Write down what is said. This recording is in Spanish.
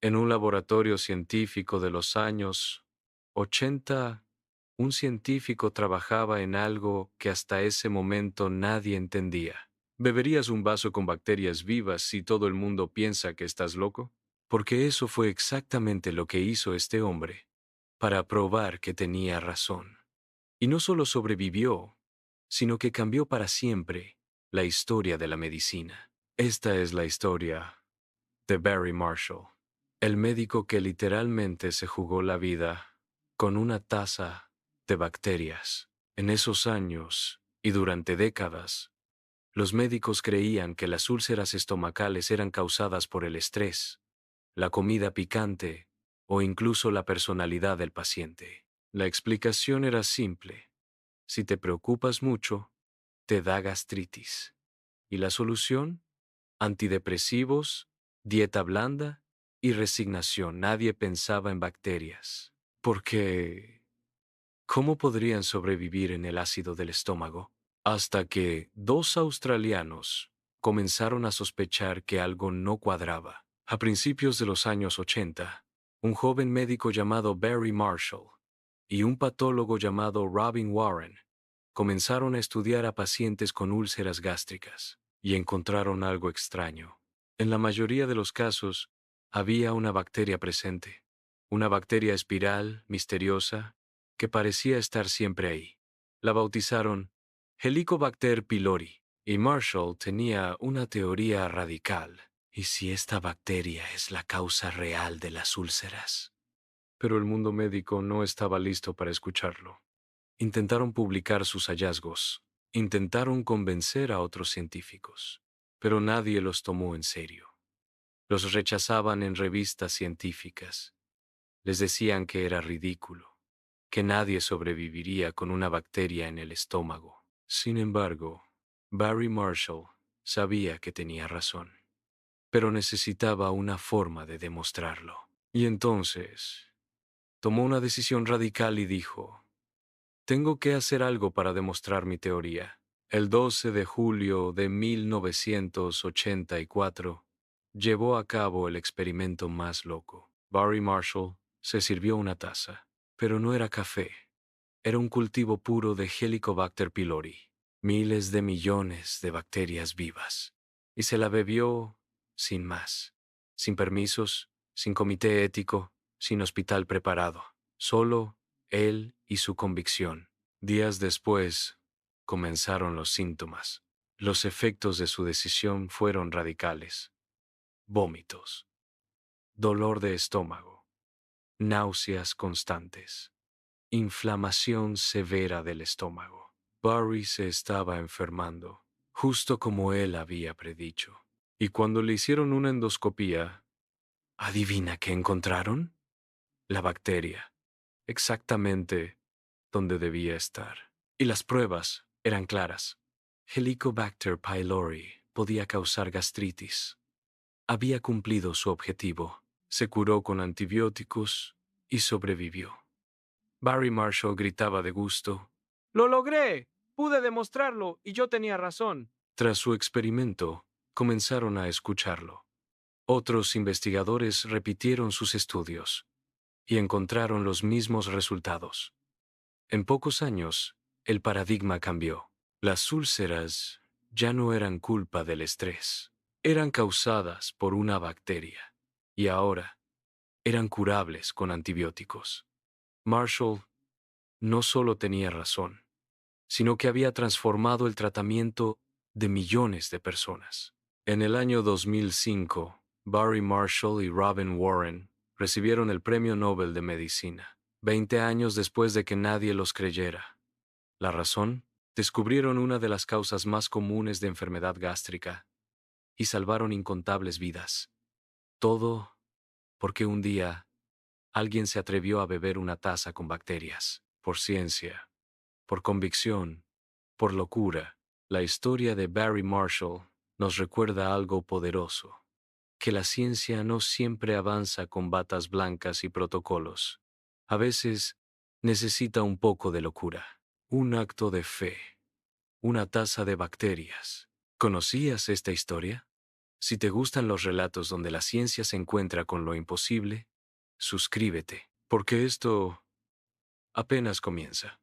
En un laboratorio científico de los años 80, un científico trabajaba en algo que hasta ese momento nadie entendía. ¿Beberías un vaso con bacterias vivas si todo el mundo piensa que estás loco? Porque eso fue exactamente lo que hizo este hombre, para probar que tenía razón. Y no solo sobrevivió, sino que cambió para siempre la historia de la medicina. Esta es la historia de Barry Marshall, el médico que literalmente se jugó la vida con una taza de bacterias. En esos años y durante décadas, los médicos creían que las úlceras estomacales eran causadas por el estrés, la comida picante o incluso la personalidad del paciente. La explicación era simple. Si te preocupas mucho, te da gastritis. ¿Y la solución? Antidepresivos, dieta blanda y resignación. Nadie pensaba en bacterias. Porque, ¿cómo podrían sobrevivir en el ácido del estómago? Hasta que dos australianos comenzaron a sospechar que algo no cuadraba. A principios de los años 80, un joven médico llamado Barry Marshall y un patólogo llamado Robin Warren comenzaron a estudiar a pacientes con úlceras gástricas y encontraron algo extraño. En la mayoría de los casos, había una bacteria presente, una bacteria espiral, misteriosa, que parecía estar siempre ahí. La bautizaron Helicobacter pylori, y Marshall tenía una teoría radical. ¿Y si esta bacteria es la causa real de las úlceras? Pero el mundo médico no estaba listo para escucharlo. Intentaron publicar sus hallazgos, intentaron convencer a otros científicos, pero nadie los tomó en serio. Los rechazaban en revistas científicas. Les decían que era ridículo, que nadie sobreviviría con una bacteria en el estómago. Sin embargo, Barry Marshall sabía que tenía razón, pero necesitaba una forma de demostrarlo. Y entonces, tomó una decisión radical y dijo: tengo que hacer algo para demostrar mi teoría. El 12 de julio de 1984, llevó a cabo el experimento más loco. Barry Marshall se sirvió una taza, pero no era café. Era un cultivo puro de Helicobacter pylori, miles de millones de bacterias vivas. Y se la bebió sin más, sin permisos, sin comité ético, sin hospital preparado. Solo él y su convicción. Días después, comenzaron los síntomas. Los efectos de su decisión fueron radicales: vómitos, dolor de estómago, náuseas constantes, inflamación severa del estómago. Barry se estaba enfermando, justo como él había predicho. Y cuando le hicieron una endoscopía, ¿adivina qué encontraron? La bacteria, exactamente donde debía estar. Y las pruebas eran claras. Helicobacter pylori podía causar gastritis. Había cumplido su objetivo. Se curó con antibióticos y sobrevivió. Barry Marshall gritaba de gusto: ¡lo logré! ¡Pude demostrarlo y yo tenía razón! Tras su experimento, comenzaron a escucharlo. Otros investigadores repitieron sus estudios y encontraron los mismos resultados. En pocos años, el paradigma cambió. Las úlceras ya no eran culpa del estrés. Eran causadas por una bacteria. Y ahora, eran curables con antibióticos. Marshall no solo tenía razón, sino que había transformado el tratamiento de millones de personas. En el año 2005, Barry Marshall y Robin Warren recibieron el Premio Nobel de Medicina, 20 años después de que nadie los creyera. ¿La razón? Descubrieron una de las causas más comunes de enfermedad gástrica y salvaron incontables vidas. Todo porque un día alguien se atrevió a beber una taza con bacterias. Por ciencia, por convicción, por locura. La historia de Barry Marshall nos recuerda algo poderoso: que la ciencia no siempre avanza con batas blancas y protocolos. A veces necesita un poco de locura, un acto de fe, una taza de bacterias. ¿Conocías esta historia? Si te gustan los relatos donde la ciencia se encuentra con lo imposible, suscríbete, porque esto apenas comienza.